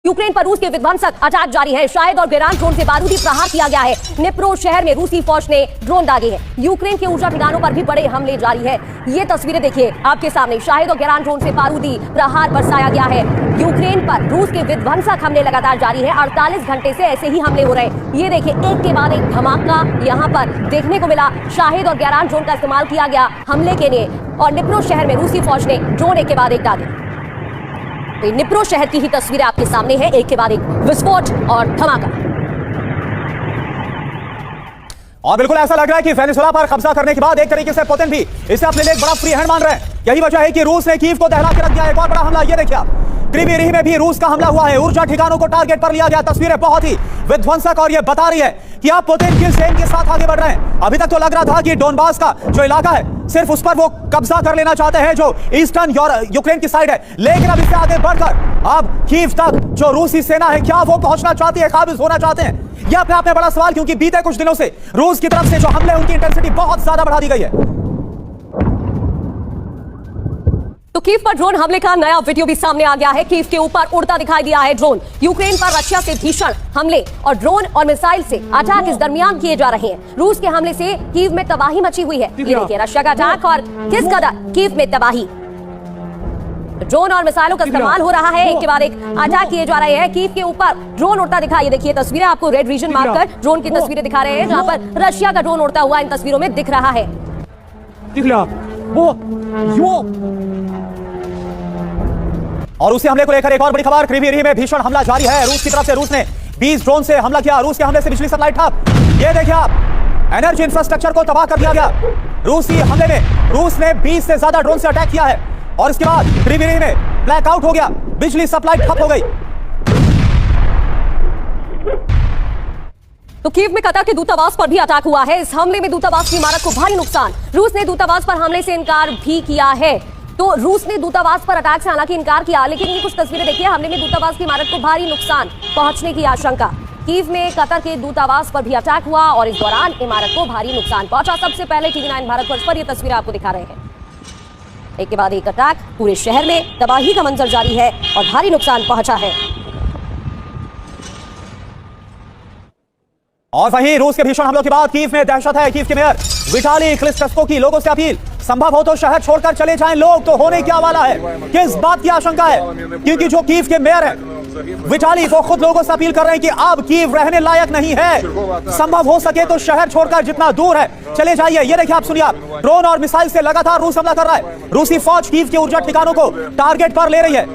Ukraine पर रूस के विध्वंसक अटैक जारी है। शाहिद और गेरान ड्रोन से बारूदी प्रहार किया गया है। निप्रो शहर में रूसी फौज ने ड्रोन दागे हैं। यूक्रेन के ऊर्जा ठिकानों पर भी बड़े हमले जारी है। ये तस्वीरें देखिए आपके सामने, शाहिद और गेरान ड्रोन से बारूदी प्रहार बरसाया गया है। यूक्रेन पर रूस के विध्वंसक हमले लगातार जारी है। 48 घंटे से ऐसे ही हमले हो रहे हैं। ये देखिए एक के बाद एक धमाका यहाँ पर देखने को मिला। शाहिद और गेरान ड्रोन का इस्तेमाल किया गया हमले के लिए और निप्रो शहर में रूसी फौज ने ड्रोन एक के बाद एक दागे। तो निप्रो शहर की ही तस्वीरें आपके सामने है, एक के बाद एक विस्फोट और धमाका। और बिल्कुल ऐसा लग रहा है कि वेनेजुएला पर कब्जा करने के बाद एक तरीके से पुतिन भी इसे अपने लिए एक बड़ा फ्री हैंड मान रहे हैं। यही वजह है कि रूस ने कीव को दहला के रख दिया। एक और बड़ा हमला ये देखिए आप, क्रीमी रिह में भी रूस का हमला हुआ है। ऊर्जा ठिकानों को टारगेट पर लिया गया। तस्वीरें बहुत ही विध्वंसक और ये बता रही है कि आप पुतिन किस एम के साथ आगे बढ़ रहे हैं। अभी तक तो लग रहा था कि डोनबास का जो इलाका है सिर्फ उस पर वो कब्जा कर लेना चाहते हैं जो ईस्टर्न यूक्रेन की साइड है, लेकिन अब इससे आगे बढ़कर अब कीव तक जो रूसी सेना है क्या वो पहुंचना चाहती है, काबिज होना चाहते हैं? यह अपने आप में बड़ा सवाल, क्योंकि बीते कुछ दिनों से रूस की तरफ से जो हमले उनकी इंटेंसिटी बहुत ज्यादा बढ़ा दी गई है। तो कीव पर ड्रोन हमले का नया वीडियो भी सामने आ गया है। कीव के ऊपर उड़ता दिखाई दिया है ड्रोन। यूक्रेन पर रशिया से भीषण हमले और ड्रोन और मिसाइल से अटैक इस दरमियान किए जा रहे हैं। रूस के हमले से कीव में तबाही मची हुई है। ये देखिए रशिया का अटैक और किस कदर कीव में तबाही। ड्रोन और मिसाइलों का इस्तेमाल हो रहा है, एक के बाद एक अटैक किए जा रहे हैं। कीव के ऊपर ड्रोन उड़ता दिखा, ये देखिए तस्वीरें आपको रेड रीजन मारकर ड्रोन की तस्वीरें दिखा रहे हैं, जहां पर रशिया का ड्रोन उड़ता हुआ इन तस्वीरों में दिख रहा है। और उसी हमले को लेकर एक और बड़ी खबर, क्रीमी रिह में भीषण हमला जारी है। रूस की तरफ से रूस ने 20 ड्रोन से हमला किया। रूस के हमले से बिजली सप्लाई ठप। ये देखिए आप, एनर्जी इंफ्रास्ट्रक्चर को तबाह कर दिया गया। रूसी हमले में रूस ने 20 से ज्यादा ड्रोन से अटैक किया है और इसके बाद क्रीमी रिह में ब्लैकआउट हो गया, बिजली सप्लाई ठप हो गई। तो कीव में कतर के दूतावास पर भी अटैक हुआ है। इस हमले में दूतावास की इमारत को भारी नुकसान। रूस ने दूतावास पर हमले से इनकार भी किया है। तो रूस ने दूतावास पर अटैक से हालांकि इनकार किया, लेकिन ये कुछ तस्वीरें देखिए, हमले में दूतावास की इमारत को भारी नुकसान पहुंचने की आशंका। कीव में कतर के दूतावास पर भी अटैक हुआ और इस दौरान इमारत को भारी नुकसान पहुंचा। सबसे पहले TV9 भारतवर्ष पर ये तस्वीरें आपको दिखा रहे हैं। एक के बाद एक अटैक, पूरे शहर में तबाही का मंजर जारी है और भारी नुकसान पहुंचा है। और वहीं रूस के भीषण हमलों के बाद कीव में दहशत है। कीव के मेयर विटाली क्लिचको की लोगों से अपील, संभव हो तो शहर छोड़कर चले जाएं लोग। तो होने क्या वाला है, किस बात की आशंका है? क्योंकि जो कीव के मेयर है विटाली, वो खुद लोगों से अपील कर रहे हैं कि अब कीव रहने लायक नहीं है, संभव हो सके तो शहर छोड़कर जितना दूर है चले जाइए। ये देखिए आप, सुनिए आप, ड्रोन और मिसाइल से लगातार रूस हमला कर रहा है। रूसी फौज कीव के ऊर्जा ठिकानों को टारगेट पर ले रही है।